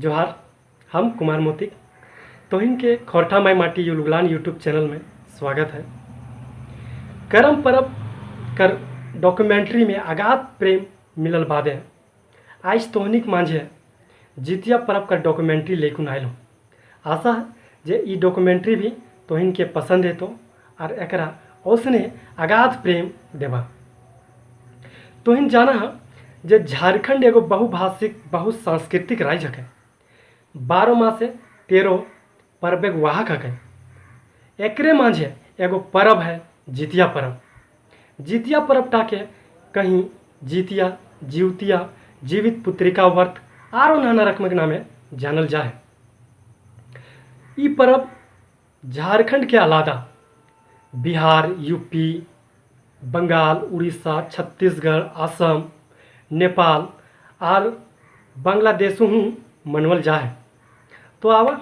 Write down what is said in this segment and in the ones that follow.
जोहार। हम कुमार मोतिक तोहिन के खोरठा माई माटी युलुगलान यूट्यूब चैनल में स्वागत है। करम परब कर डॉक्यूमेंट्री में अगाध प्रेम मिलल बादे आज तोहनिक मांझे जितिया परब का डॉक्यूमेंट्री लेकुन आयल हो। आशा है जे ई डॉक्यूमेंट्री भी तोहिन के पसंद है तो और एकरा ओसने अगाध प्रेम देवा। तोहिन जाना है जे झारखंड एगो बहुभाषिक बहुसांस्कृतिक राज्य है। 12 माह से 13 पर्व एक वाहक है। एकरे मांझे एगो परब है जितिया परब। जितिया परब टाके कहीं जितिया, जीवतिया, जीवित पुत्रिका व्रत आरो नाना रकम के नामे जानल जाए। ई परब झारखंड के अलावा बिहार, यूपी, बंगाल, उड़ीसा, छत्तीसगढ़, असम, नेपाल और बांग्लादेशों मनवल जाए। तो आवा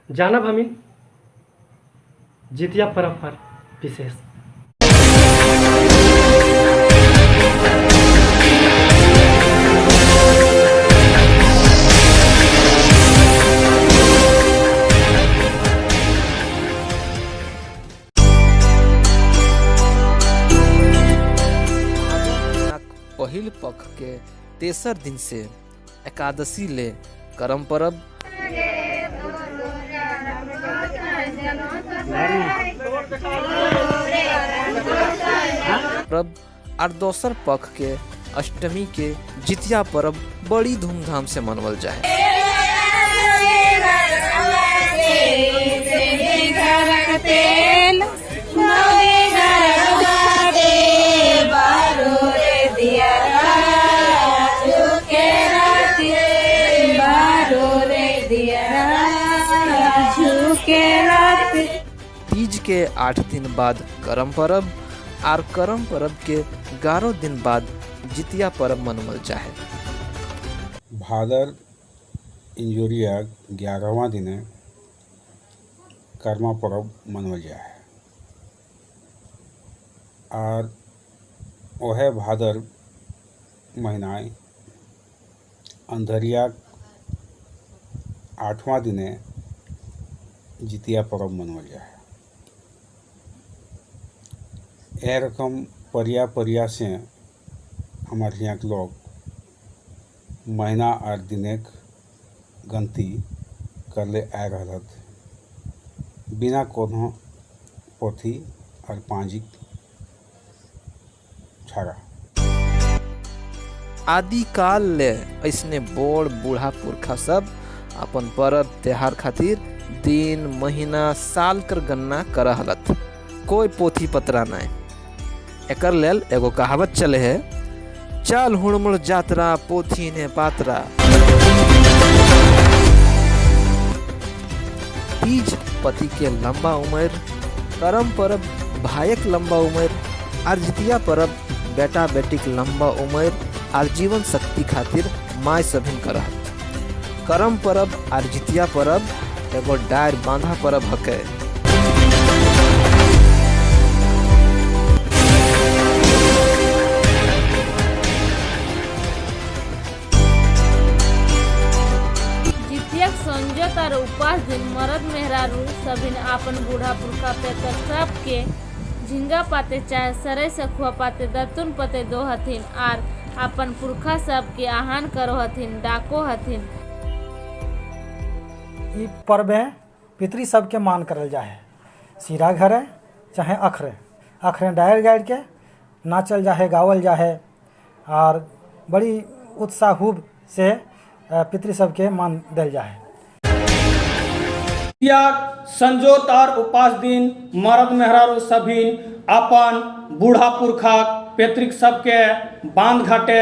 जानब हमीन जितिया परब पर विशेष। पहिल पक्ष के तेसर दिन से एकादशी ले करम परब और दोसर पक्ष के अष्टमी के जितिया परब बड़ी धूमधाम से मनवल जाए। तीज के 8 दिन बाद करम परब और करम परब के 11 दिन बाद जितिया परब मनवल जाए। भादर इंजोरिया 11वां दिने कर्मा परब मनवल जाए और वह भादर महीना अंधरिया 8वां दिने जितिया परब मनवल जाए। यह रकम परिया से हमारे यहाँ के लोग महीना और दिनेक गंती कर ले आ रहा बिना कोनो पोथी और पांजिक छाड़ा। आदि काल ले ऐसने बोड़ बूढ़ा पुरखा सब अपन परब त्योहार खातिर दिन, महीना, साल कर गणना कर हलत। कोई पोथी पत्रा नहीं। एकर लेल एगो कहावत चले है, चल हुड़मुड़ जात्रा पोथी ने पात्रा। तीज पति के लंबा उम्र, करम परब भाइक लंबा उम्र और जितिया परब बेटा बेटी के लंबा उम्र और जीवन शक्ति खातिर माय सभिन करत। करम परब और जितिया परब एगो डायर बांधा परब हके। संजत और उपास दिन मरद मेहरारू सभिन आपन बूढ़ा पुरखा पे सब के झिंगा पाते चाहे सरे सखुआ पाते दतुन पते दो हथिन और आपन पुरखा सब के आहान करो हथिन, डाको हथिन। ई पर्व में पितरी सबके मान करल जाए। सिरा घर है चाहे अखरे डायर गाड़ के नाचल जाए, गावल जाए और बड़ी उत्साह से पितरी सबके मान दिल जाए। संजोत और उपास दिन मर्द मेहरारू सभिन अपन बूढ़ा पुरखा पैतृक सबके बांध घाटे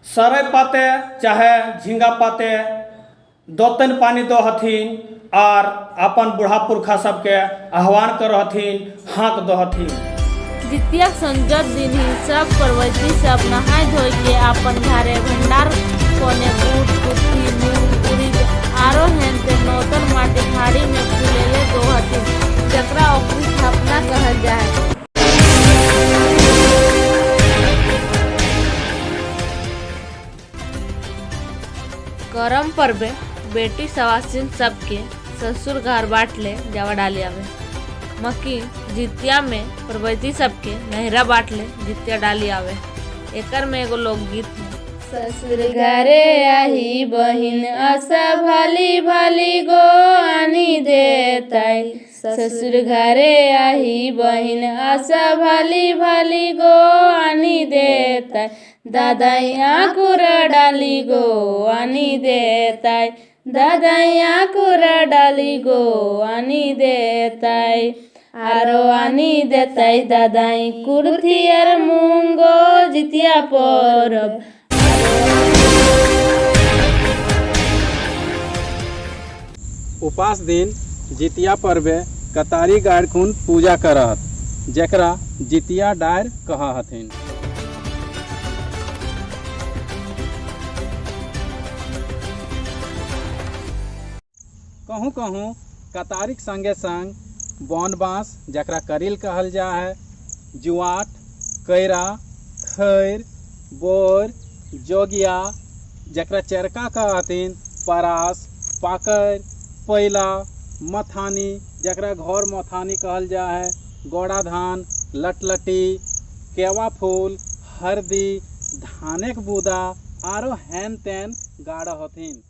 सरे पाते चाहे झींगा पाते दोतन पानी दो हथिन और अपन बूढ़ा पुरखा सबके आह्वान करो हथिन, हाँक दो हथिन। जितिया संजत दिन ही सब पर्वती सब नहाय धोई के अपन घरे भंडार कोने बूट कुत्ती मूंग उड़ीद आरो हेनते नौतन माटी खाड़ी में फुलेले दो हथिन, जकरा ओकरी स्थापना कहल जाए। करम पर्वे बेटी सवासिन सबके ससुर घर बाटले जावा डाली आवे। मकी जितिया में पर्वती सबके नहरा बाटले जितिया डाली आवे। एकर में एगो लोकगीत है। ससुर घरे आही बहिन आशा भाली भाली गो आनी देताई। ससुर घरे आही बहिन आशा भाली भाली गो आनी देताई। दादाइया कुरा डाली गो आनी देताई। दादाइया कुरा डाली गो आनी देताई। आरो आनी देताई दादाई कुर्थी और मूंगो जितिया परब। उपास दिन जितिया पर्वे कतारी गाड़ खून पूजा करत, जेकरा जितिया डायर कहा हथिन। कहूँ कहूँ कतारिक संगे संग बौन बाँस जकरा करील कहल जा है, जुआट, कैरा, खैर, बोर, जोगिया जकरा चरका कहथिन, परास, पाकर, पैला, मथानी जकरा घोर मथानी कहल जा है, गोड़ा धान, लटलटी, केवा फूल, हरदी, धानेक बूदा आरो हैन तैन गाड़ा हथिन।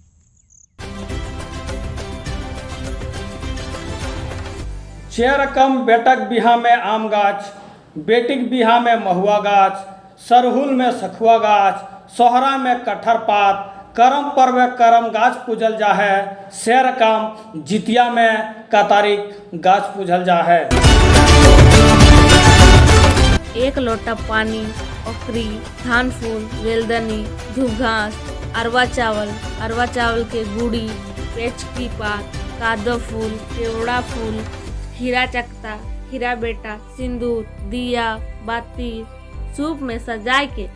जे रकम बेटक बिहा में आम गाछ, बेटिक बिहा में महुआ गाछ, सरहुल में सखुआ गाछ, सोहरा में कटहर पात, करम पर्व करम गाछ पूजल जा है, से रकम जितिया में कतारिक गाछ पूजल जा है। एक लोटा पानी, ओकरी, धान फूल, वेलदनी, धूप घास, अरवा चावल के गुड़ी, पेच की पात, कादो फूल, केवड़ा फूल, खीरा चकता, खीरा बेटा, सिंदूर, दिया, बाती सूप में सजाए के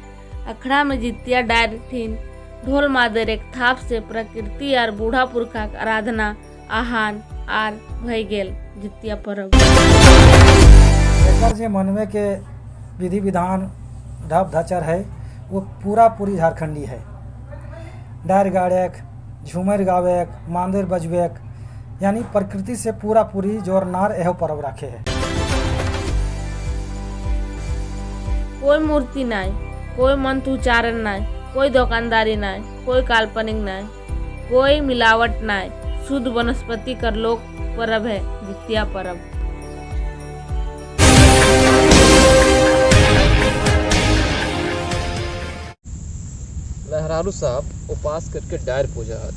अखड़ा में जितिया डायर थीन। ढोल मादर एक थाप से प्रकृति और बूढ़ा पुरखा के आराधना आहान आर भय गेल जितिया पर्व। एकर जे मनवे के विधि विधान ढप धचर है वो पूरी झारखंडी है। डायर गाड़ेक, झूमर गावेक, मांदेर बजवेक, यानी प्रकृति से पूरी जोर नार एहो पर्व रखे है। कोई मूर्ति नहीं, कोई मंत्र उच्चारण नहीं, कोई दुकानदारी नहीं, कोई काल्पनिक नहीं, कोई मिलावट नहीं, शुद्ध वनस्पति कर लोक पर्व है जितिया पर्व। मेहरारू साहब उपास करके डायर पूजा हत,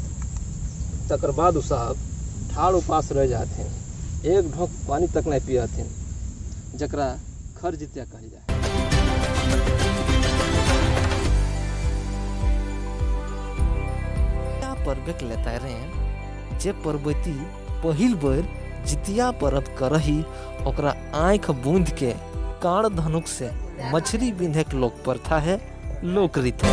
तकर बाद उ साहब ठाड़ उपास रह जाते, एक ढोक पानी तक नहीं पियथिन, जकरा खर जितिया कहल जाए। पर्व के लेता रहे जे पर्वती पहिल बेर जितिया पर्व करही ओकरा आँख बूंद के कांड धनुक से मछली बिंधे के लोक प्रथा है, लोक रीत है।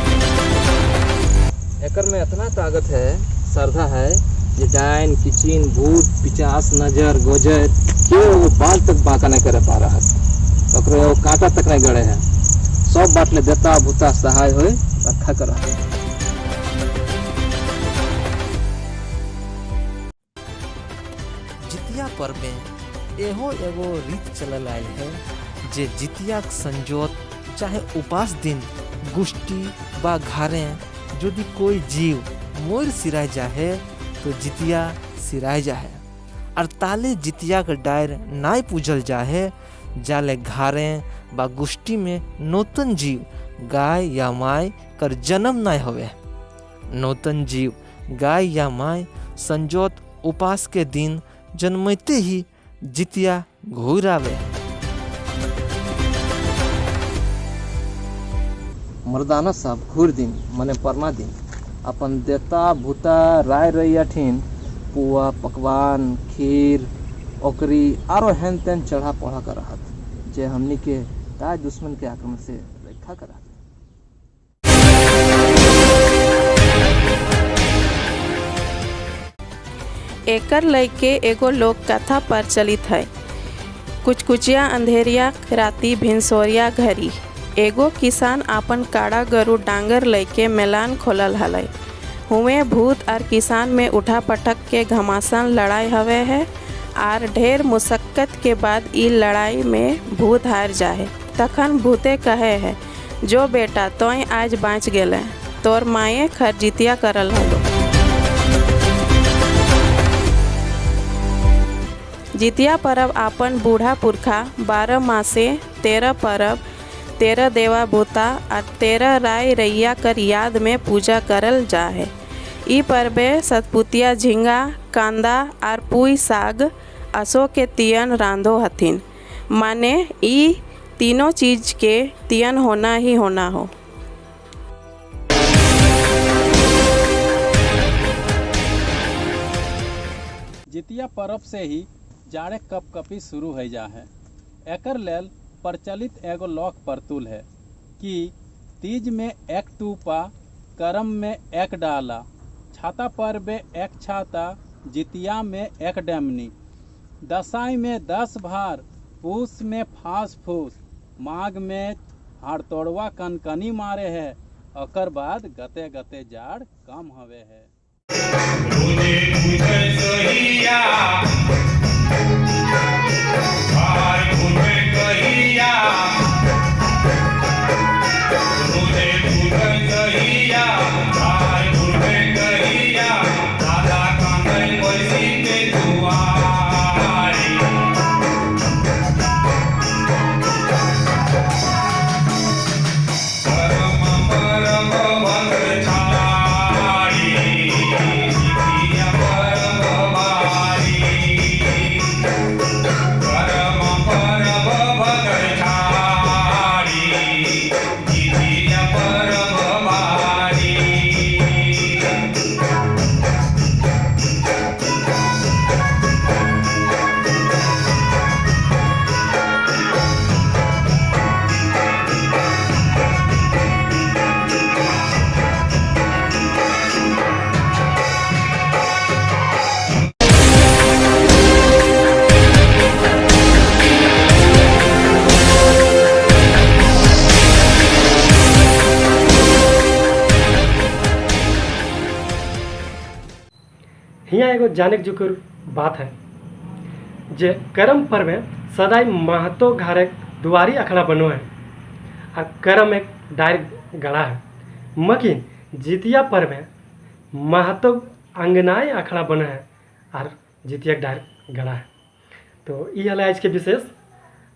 एकर में इतना ताकत है, श्रद्धा है, जे डायन, किचिन, भूत, पिचास, नजर, गोजर केहू बाल तक बाका नहीं करे पा रहा, ओकरो कांटा तक नहीं गड़े है, सब बाटले देता भूता सहाय होए रखा कर। जितिया पर्व में एहो एगो रीत चलल आयल है जे जितिया संजोत चाहे उपास दिन गुष्टी बा घारे यदि कोई जीव मोर सिराय जाहे तो जितिया सिराय जाहे, और ताले जितिया के डायर नाय पूजल जाहे जाले घारे बा गुष्टी में नूतन जीव गाय या माय कर जन्म नाय होवे। नूतन जीव गाय या माय संजोत उपास के दिन जन्मते ही जितिया घूर आवे। मर्दाना साहब घूर दिन मने परमा दिन अपन देता भूता राय रैयाठिन पुआ, पकवान, खीर, ओकरी आरो हेन तेन चढ़ा पढ़ा कर रहत, जे हमनी के ताज दुश्मन के आक्रमण से रक्षा करत। एकर लइके एगो लोक कथा प्रचलित है। कुचकुचिया अंधेरिया राती भिनसोरिया घरी एगो किसान आपन काड़ा गरु डांगर लइके मैलान खोलल हलै। हुए भूत और किसान में उठा पटक के घमासान लड़ाई हवे है और ढेर मुशक्कत के बाद ई लड़ाई में भूत हार जाए। तखन भूते कहे है, जो बेटा तोय आज बाँच गेले, तोर माए खरजितिया करल हलो। जितिया परब आपन बूढ़ा पुरखा 12 मासे 13 परब 13 देवा भूता और 13 राय रैया कर याद में पूजा करल जा है। ई पर्वे सतपुतिया झींगा कांदा और पुई साग असो के तियन रांधो हथिन, माने ई तीनों चीज के तियन होना ही होना हो। जितिया पर्व से ही जाड़े कपकपी शुरू हो जा है। एकर लेल प्रचलित एगो लोक परतुल है कि तीज में एक टूपा, करम में एक डाला, छाता पर्व एक छाता, जितिया में एक डेमनी, दसाई में 10 भार, पूस में फांस फूस, माघ में हाड़तोड़वा कनकनी मारे है। अकर बाद गते गते जाड़ कम हवे है। हियाँ एगो जाने जुकर बात है जे करम पर्व में सदाई महतो घरे दुआरी अखड़ा बनो है और करम एक डायर गड़ा है, मकिन जितिया पर्व में महतो अंगनाए अखड़ा बना है और जितिया डायर गड़ा है। तो ये हला आज के विशेष।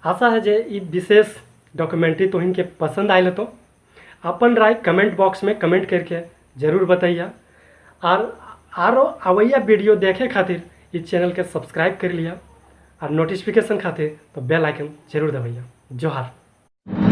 आशा है जे ये विशेष डॉक्यूमेंट्री तो इनके पसंद आए तो अपन राय कमेंट बॉक्स में कमेंट करके ज़रूर बताइए और आरो अवैया वीडियो देखे खातिर इस चैनल के सब्सक्राइब कर लिया और नोटिफिकेशन खातिर तो बेल आइकन जरूर दबाइए। जोहार।